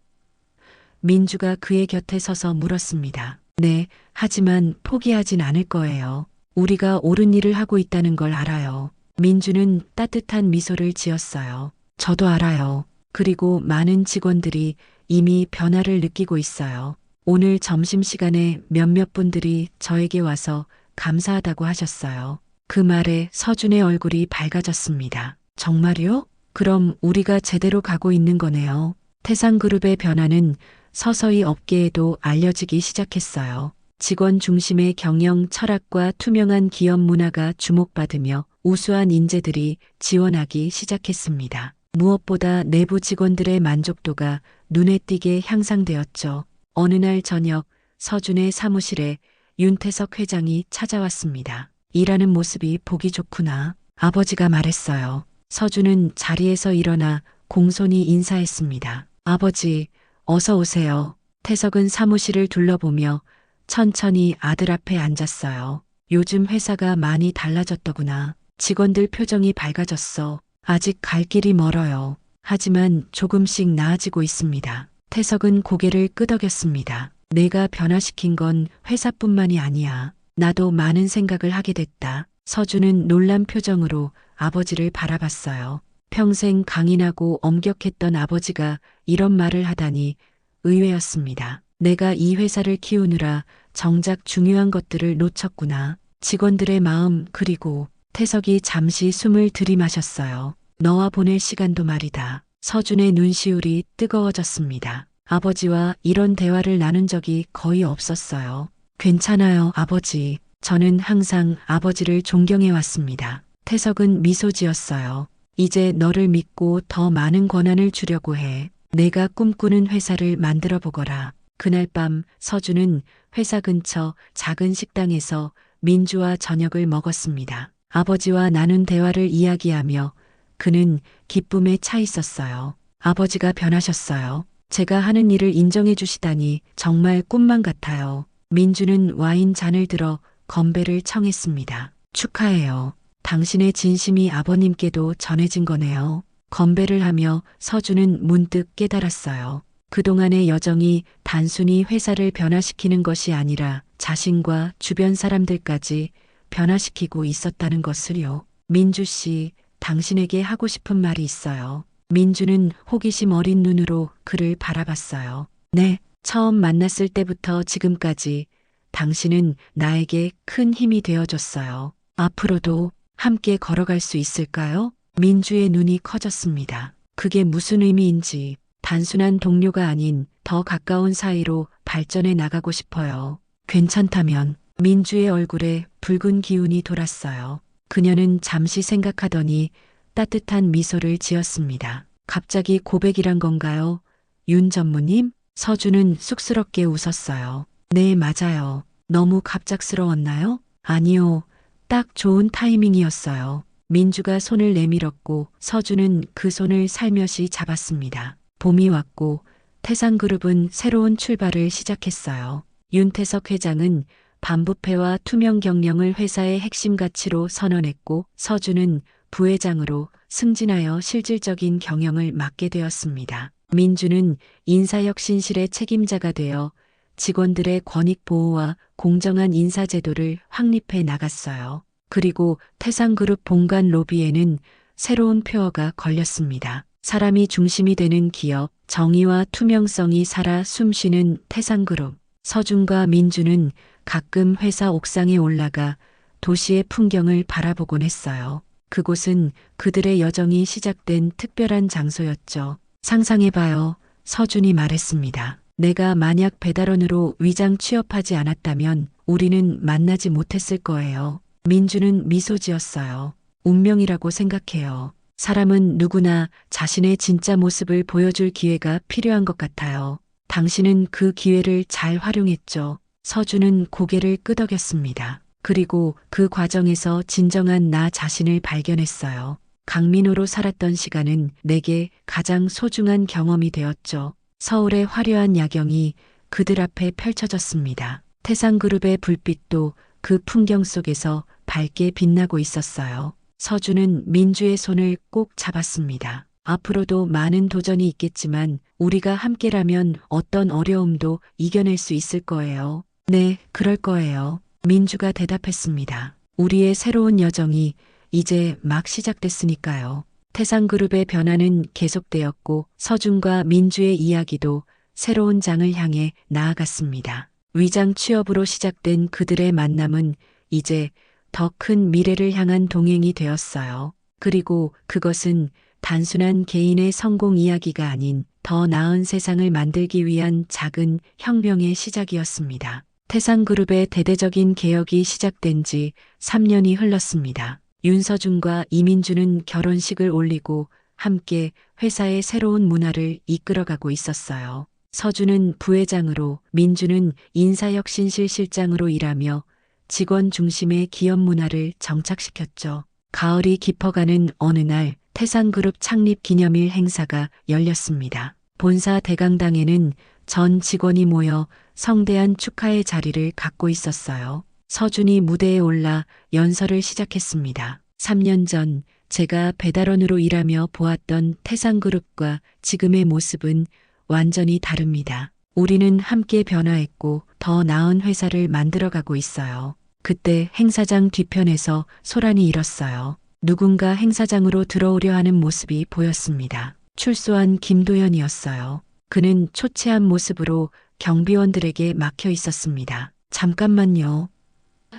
민주가 그의 곁에 서서 물었습니다. 네, 하지만 포기하진 않을 거예요. 우리가 옳은 일을 하고 있다는 걸 알아요. 민주는 따뜻한 미소를 지었어요. 저도 알아요. 그리고 많은 직원들이 이미 변화를 느끼고 있어요. 오늘 점심시간에 몇몇 분들이 저에게 와서 감사하다고 하셨어요. 그 말에 서준의 얼굴이 밝아졌습니다. 정말요? 그럼 우리가 제대로 가고 있는 거네요. 태상그룹의 변화는 서서히 업계에도 알려지기 시작했어요. 직원 중심의 경영 철학과 투명한 기업 문화가 주목받으며 우수한 인재들이 지원하기 시작했습니다. 무엇보다 내부 직원들의 만족도가 눈에 띄게 향상되었죠. 어느 날 저녁 서준의 사무실에 윤태석 회장이 찾아왔습니다. 일하는 모습이 보기 좋구나. 아버지가 말했어요. 서준은 자리에서 일어나 공손히 인사했습니다. 아버지, 어서 오세요. 태석은 사무실을 둘러보며 천천히 아들 앞에 앉았어요. 요즘 회사가 많이 달라졌더구나. 직원들 표정이 밝아졌어. 아직 갈 길이 멀어요. 하지만 조금씩 나아지고 있습니다. 태석은 고개를 끄덕였습니다. 내가 변화시킨 건 회사뿐만이 아니야. 나도 많은 생각을 하게 됐다. 서준은 놀란 표정으로 아버지를 바라봤어요. 평생 강인하고 엄격했던 아버지가 이런 말을 하다니 의외였습니다. 내가 이 회사를 키우느라 정작 중요한 것들을 놓쳤구나. 직원들의 마음 그리고 태석이 잠시 숨을 들이마셨어요. 너와 보낼 시간도 말이다. 서준의 눈시울이 뜨거워졌습니다. 아버지와 이런 대화를 나눈 적이 거의 없었어요. 괜찮아요, 아버지. 저는 항상 아버지를 존경해 왔습니다. 태석은 미소 지었어요. 이제 너를 믿고 더 많은 권한을 주려고 해. 내가 꿈꾸는 회사를 만들어 보거라. 그날 밤 서준은 회사 근처 작은 식당에서 민주와 저녁을 먹었습니다. 아버지와 나눈 대화를 이야기하며 그는 기쁨에 차 있었어요. 아버지가 변하셨어요. 제가 하는 일을 인정해 주시다니 정말 꿈만 같아요. 민주는 와인 잔을 들어 건배를 청했습니다. 축하해요. 당신의 진심이 아버님께도 전해진 거네요. 건배를 하며 서준은 문득 깨달았어요. 그동안의 여정이 단순히 회사를 변화시키는 것이 아니라 자신과 주변 사람들까지 변화시키고 있었다는 것을요. 민주 씨, 당신에게 하고 싶은 말이 있어요. 민주는 호기심 어린 눈으로 그를 바라봤어요. 네, 처음 만났을 때부터 지금까지 당신은 나에게 큰 힘이 되어줬어요. 앞으로도 함께 걸어갈 수 있을까요? 민주의 눈이 커졌습니다. 그게 무슨 의미인지 단순한 동료가 아닌 더 가까운 사이로 발전해 나가고 싶어요. 괜찮다면 민주의 얼굴에 붉은 기운이 돌았어요. 그녀는 잠시 생각하더니 따뜻한 미소를 지었습니다. 갑자기 고백이란 건가요? 윤 전무님? 서준은 쑥스럽게 웃었어요. 네, 맞아요. 너무 갑작스러웠나요? 아니요. 딱 좋은 타이밍이었어요. 민주가 손을 내밀었고 서준은 그 손을 살며시 잡았습니다. 봄이 왔고 태상그룹은 새로운 출발을 시작했어요. 윤태석 회장은 반부패와 투명 경영을 회사의 핵심 가치로 선언했고 서준은 부회장으로 승진하여 실질적인 경영을 맡게 되었습니다. 민주는 인사혁신실의 책임자가 되어 직원들의 권익 보호와 공정한 인사제도를 확립해 나갔어요. 그리고 태상그룹 본관 로비에는 새로운 표어가 걸렸습니다. 사람이 중심이 되는 기업, 정의와 투명성이 살아 숨쉬는 태상그룹. 서준과 민주는 가끔 회사 옥상에 올라가 도시의 풍경을 바라보곤 했어요. 그곳은 그들의 여정이 시작된 특별한 장소였죠. 상상해봐요. 서준이 말했습니다. 내가 만약 배달원으로 위장 취업하지 않았다면 우리는 만나지 못했을 거예요. 민주는 미소 지었어요. 운명이라고 생각해요. 사람은 누구나 자신의 진짜 모습을 보여줄 기회가 필요한 것 같아요. 당신은 그 기회를 잘 활용했죠. 서준은 고개를 끄덕였습니다. 그리고 그 과정에서 진정한 나 자신을 발견했어요. 강민호로 살았던 시간은 내게 가장 소중한 경험이 되었죠. 서울의 화려한 야경이 그들 앞에 펼쳐졌습니다. 태산그룹의 불빛도 그 풍경 속에서 밝게 빛나고 있었어요. 서준은 민주의 손을 꼭 잡았습니다. 앞으로도 많은 도전이 있겠지만 우리가 함께라면 어떤 어려움도 이겨낼 수 있을 거예요. 네, 그럴 거예요. 민주가 대답했습니다. 우리의 새로운 여정이 이제 막 시작됐으니까요. 태산그룹의 변화는 계속되었고 서준과 민주의 이야기도 새로운 장을 향해 나아갔습니다. 위장 취업으로 시작된 그들의 만남은 이제 더 큰 미래를 향한 동행이 되었어요. 그리고 그것은 단순한 개인의 성공 이야기가 아닌 더 나은 세상을 만들기 위한 작은 혁명의 시작이었습니다. 태산그룹의 대대적인 개혁이 시작된 지 3년이 흘렀습니다. 윤서준과 이민주는 결혼식을 올리고 함께 회사의 새로운 문화를 이끌어가고 있었어요. 서준은 부회장으로, 민주는 인사혁신실 실장으로 일하며 직원 중심의 기업 문화를 정착시켰죠. 가을이 깊어가는 어느 날 태산그룹 창립 기념일 행사가 열렸습니다. 본사 대강당에는 전 직원이 모여 성대한 축하의 자리를 갖고 있었어요. 서준이 무대에 올라 연설을 시작했습니다. 3년 전 제가 배달원으로 일하며 보았던 태산그룹과 지금의 모습은 완전히 다릅니다. 우리는 함께 변화했고 더 나은 회사를 만들어가고 있어요. 그때 행사장 뒤편에서 소란이 일었어요. 누군가 행사장으로 들어오려 하는 모습이 보였습니다. 출소한 김도연이었어요. 그는 초췌한 모습으로 경비원들에게 막혀 있었습니다. 잠깐만요.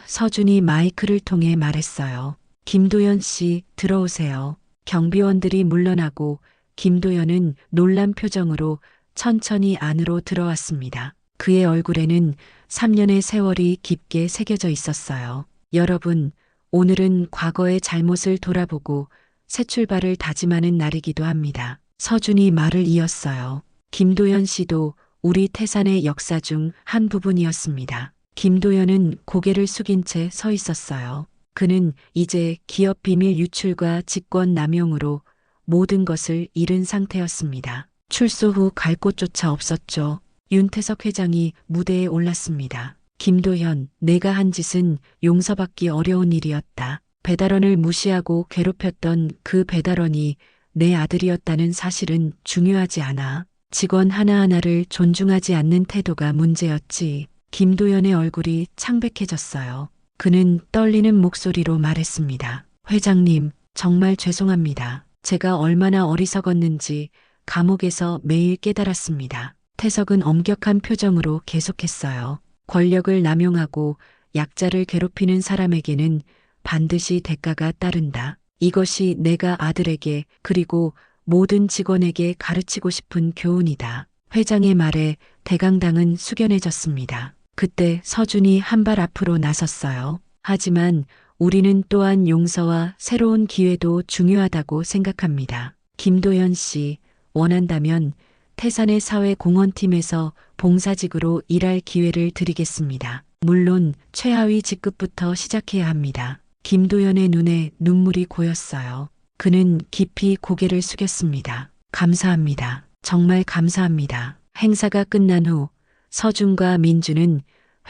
서준이 마이크를 통해 말했어요. 김도연 씨, 들어오세요. 경비원들이 물러나고 김도연은 놀란 표정으로 천천히 안으로 들어왔습니다. 그의 얼굴에는 3년의 세월이 깊게 새겨져 있었어요. 여러분, 오늘은 과거의 잘못을 돌아보고 새 출발을 다짐하는 날이기도 합니다. 서준이 말을 이었어요. 김도연 씨도 우리 태산의 역사 중 한 부분이었습니다. 김도연은 고개를 숙인 채 서 있었어요. 그는 이제 기업 비밀 유출과 직권 남용으로 모든 것을 잃은 상태였습니다. 출소 후 갈 곳조차 없었죠. 윤태석 회장이 무대에 올랐습니다. 김도현, 내가 한 짓은 용서받기 어려운 일이었다. 배달원을 무시하고 괴롭혔던 그 배달원이 내 아들이었다는 사실은 중요하지 않아. 직원 하나하나를 존중하지 않는 태도가 문제였지. 김도연의 얼굴이 창백해졌어요. 그는 떨리는 목소리로 말했습니다. 회장님, 정말 죄송합니다. 제가 얼마나 어리석었는지 감옥에서 매일 깨달았습니다. 태석은 엄격한 표정으로 계속했어요. 권력을 남용하고 약자를 괴롭히는 사람에게는 반드시 대가가 따른다. 이것이 내가 아들에게 그리고 모든 직원에게 가르치고 싶은 교훈이다. 회장의 말에 대강당은 숙연해졌습니다. 그때 서준이 한 발 앞으로 나섰어요. 하지만 우리는 또한 용서와 새로운 기회도 중요하다고 생각합니다. 김도연 씨, 원한다면 태산의 사회공헌팀에서 봉사직으로 일할 기회를 드리겠습니다. 물론 최하위 직급부터 시작해야 합니다. 김도연의 눈에 눈물이 고였어요. 그는 깊이 고개를 숙였습니다. 감사합니다. 정말 감사합니다. 행사가 끝난 후 서준과 민주는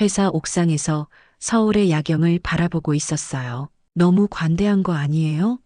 회사 옥상에서 서울의 야경을 바라보고 있었어요. 너무 관대한 거 아니에요?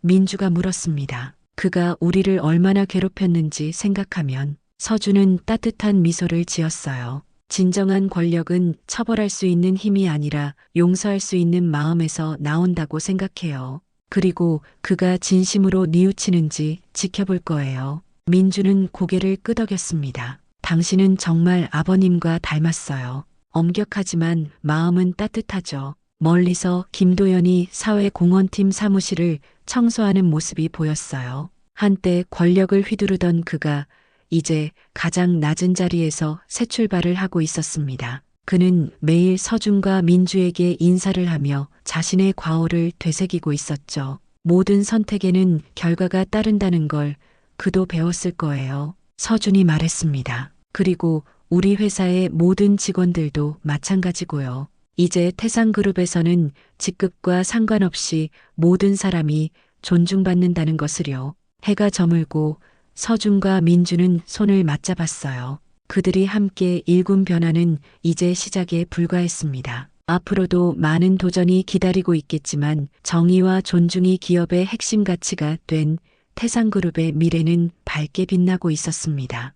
민주가 물었습니다. 그가 우리를 얼마나 괴롭혔는지 생각하면. 서준은 따뜻한 미소를 지었어요. 진정한 권력은 처벌할 수 있는 힘이 아니라 용서할 수 있는 마음에서 나온다고 생각해요. 그리고 그가 진심으로 뉘우치는지 지켜볼 거예요. 민주는 고개를 끄덕였습니다. 당신은 정말 아버님과 닮았어요. 엄격하지만 마음은 따뜻하죠. 멀리서 김도연이 사회공헌팀 사무실을 청소하는 모습이 보였어요. 한때 권력을 휘두르던 그가 이제 가장 낮은 자리에서 새 출발을 하고 있었습니다. 그는 매일 서준과 민주에게 인사를 하며 자신의 과오를 되새기고 있었죠. 모든 선택에는 결과가 따른다는 걸 그도 배웠을 거예요. 서준이 말했습니다. 그리고 우리 회사의 모든 직원들도 마찬가지고요. 이제 태상그룹에서는 직급과 상관없이 모든 사람이 존중받는다는 것을요. 해가 저물고 서준과 민주는 손을 맞잡았어요. 그들이 함께 일군 변화는 이제 시작에 불과했습니다. 앞으로도 많은 도전이 기다리고 있겠지만 정의와 존중이 기업의 핵심 가치가 된 태상그룹의 미래는 밝게 빛나고 있었습니다.